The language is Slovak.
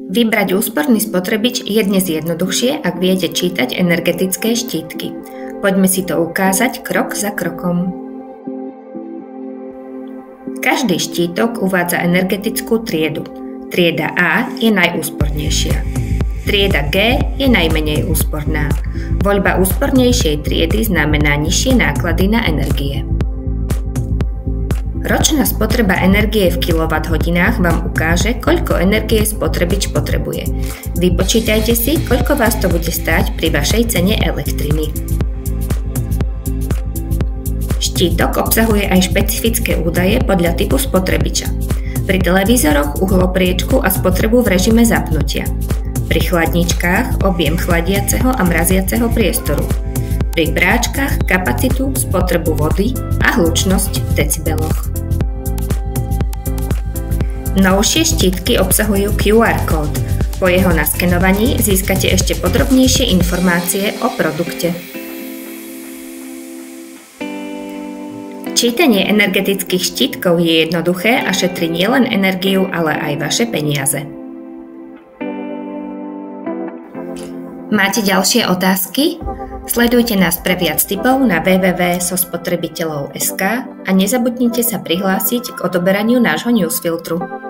Vybrať úsporný spotrebič je dnes jednoduchšie, ak viete čítať energetické štítky. Poďme si to ukázať krok za krokom. Každý štítok uvádza energetickú triedu. Trieda A je najúspornejšia. Trieda G je najmenej úsporná. Voľba úspornejšej triedy znamená nižšie náklady na energie. Ročná spotreba energie v kWh vám ukáže, koľko energie spotrebič potrebuje. Vypočítajte si, koľko vás to bude stáť pri vašej cene elektriny. Štítok obsahuje aj špecifické údaje podľa typu spotrebiča. Pri televízoroch uhlopriečku a spotrebu v režime zapnutia. Pri chladničkách objem chladiaceho a mraziaceho priestoru. Pri práčkach kapacitu, spotrebu vody a hlučnosť v decibeloch. Novšie štítky obsahujú QR kód. Po jeho naskenovaní získate ešte podrobnejšie informácie o produkte. Čítanie energetických štítkov je jednoduché a šetrí nielen energiu, ale aj vaše peniaze. Máte ďalšie otázky? Sledujte nás pre viac tipov na www.sospotrebiteľov.sk a nezabudnite sa prihlásiť k odoberaniu nášho newsfiltru.